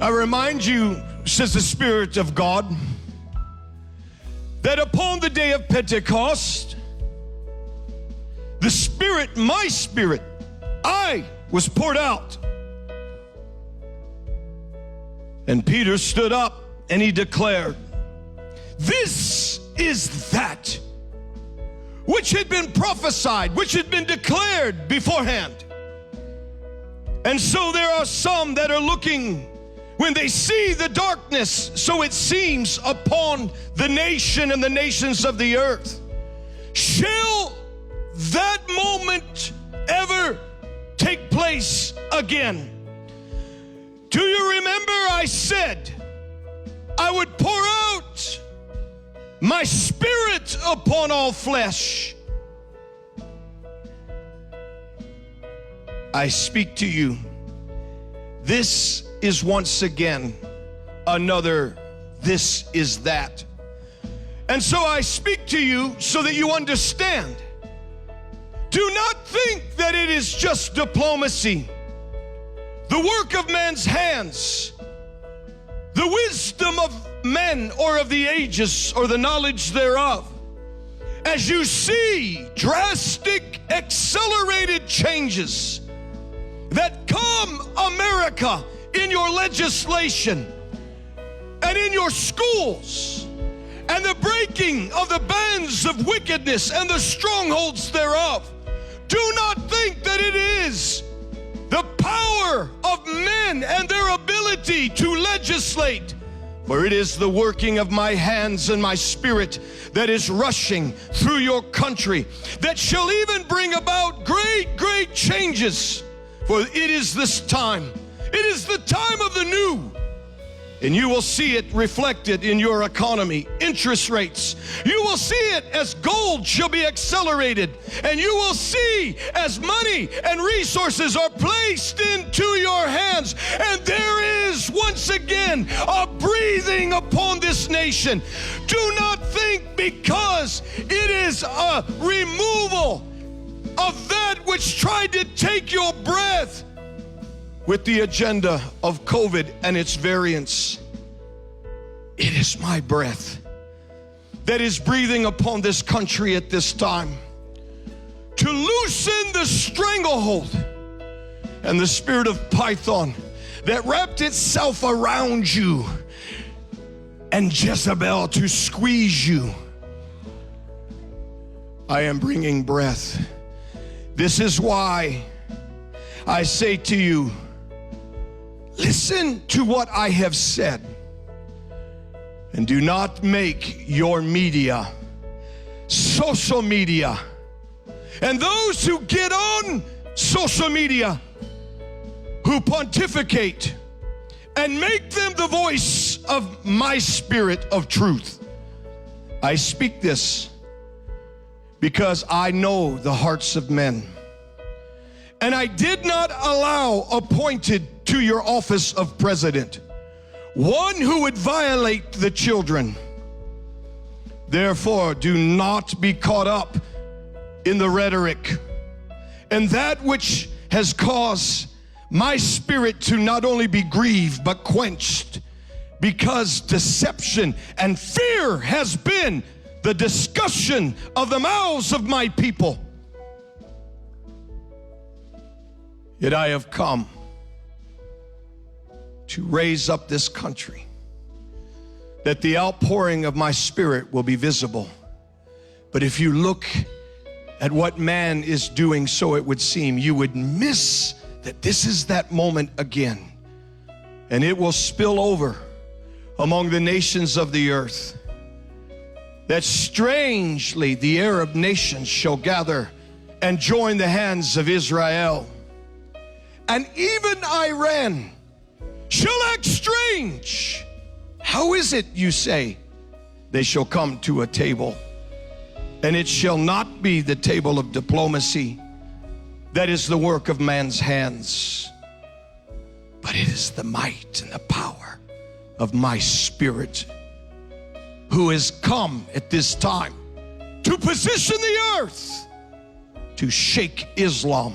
I remind you, says the Spirit of God, that upon the day of Pentecost, the Spirit, my Spirit, I was poured out. And Peter stood up and he declared, this is that which had been prophesied, which had been declared beforehand. And so there are some that are looking, when they see the darkness, so it seems, upon the nation and the nations of the earth. Shall that moment ever take place again? Do you remember I said I would pour out my Spirit upon all flesh? I speak to you. This is once again another this is that. And so I speak to you so that you understand. Do not think that it is just diplomacy, the work of man's hands, the wisdom of men or of the ages or the knowledge thereof. As you see drastic, accelerated changes that come, America, in your legislation and in your schools, and the breaking of the bands of wickedness and the strongholds thereof, do not think that it is the power of men and their ability to legislate, for it is the working of my hands and my Spirit that is rushing through your country, that shall even bring about great changes. For it is this time, it is the time of the new. And you will see it reflected in your economy, interest rates. You will see it as gold shall be accelerated. And you will see as money and resources are placed into your hands. And there is once again a breathing upon this nation. Do not think because it is a removal of that which tried to take your breath with the agenda of COVID and its variants. It is my breath that is breathing upon this country at this time to loosen the stranglehold and the spirit of Python that wrapped itself around you, and Jezebel to squeeze you. I am bringing breath. This is why I say to you, listen to what I have said, and do not make your media, social media, and those who get on social media, who pontificate and make them the voice of my Spirit of truth. I speak this because I know the hearts of men. And I did not allow appointed to your office of president one who would violate the children. Therefore, do not be caught up in the rhetoric and that which has caused my spirit to not only be grieved but quenched, because deception and fear has been the discussion of the mouths of my people. Yet I have come to raise up this country, that the outpouring of my Spirit will be visible. But if you look at what man is doing, so it would seem, you would miss that this is that moment again. And it will spill over among the nations of the earth, that strangely the Arab nations shall gather and join the hands of Israel. And even Iran shall act strange. How is it, you say? They shall come to a table, and it shall not be the table of diplomacy that is the work of man's hands, but it is the might and the power of my Spirit, who has come at this time to position the earth, to shake Islam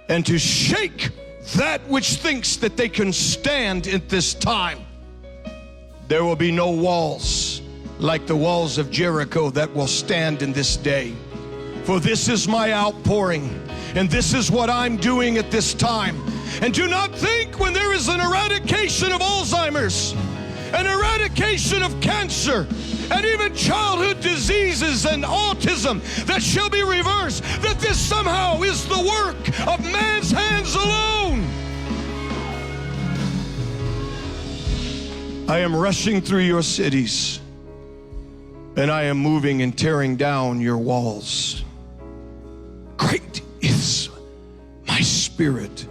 and to shake that which thinks that they can stand at this time. There will be no walls like the walls of Jericho that will stand in this day. For this is my outpouring, and this is what I'm doing at this time. And do not think when there is an eradication of Alzheimer's, an eradication of cancer, and even childhood diseases and autism that shall be reversed, that this somehow is the work of man's hands alone. I am rushing through your cities, and I am moving and tearing down your walls. Great is my spirit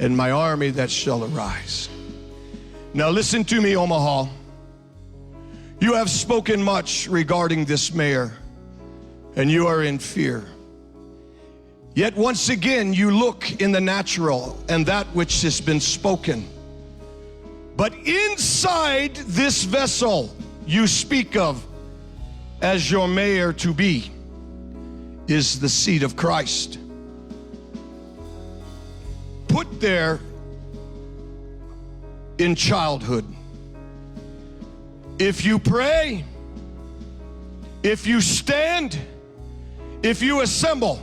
and my army that shall arise. Now listen to me, Omaha. You have spoken much regarding this mayor, and you are in fear. Yet once again, you look in the natural and that which has been spoken. But inside this vessel you speak of as your mayor to be is the seed of Christ. Put there in childhood. If you pray, if you stand, if you assemble,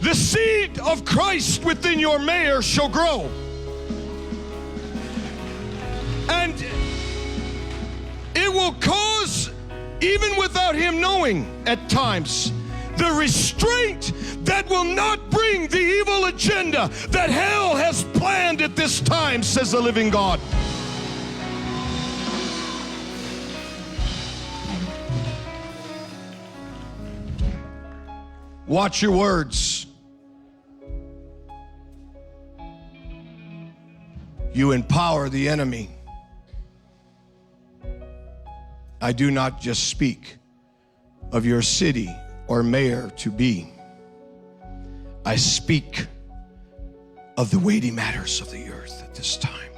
the seed of Christ within your mayor shall grow. And it will cause, even without him knowing at times, the restraint that will not bring the evil agenda that hell has planned at this time, says the living God. Watch your words. You empower the enemy. I do not just speak of your city or mayor to be. I speak of the weighty matters of the earth at this time.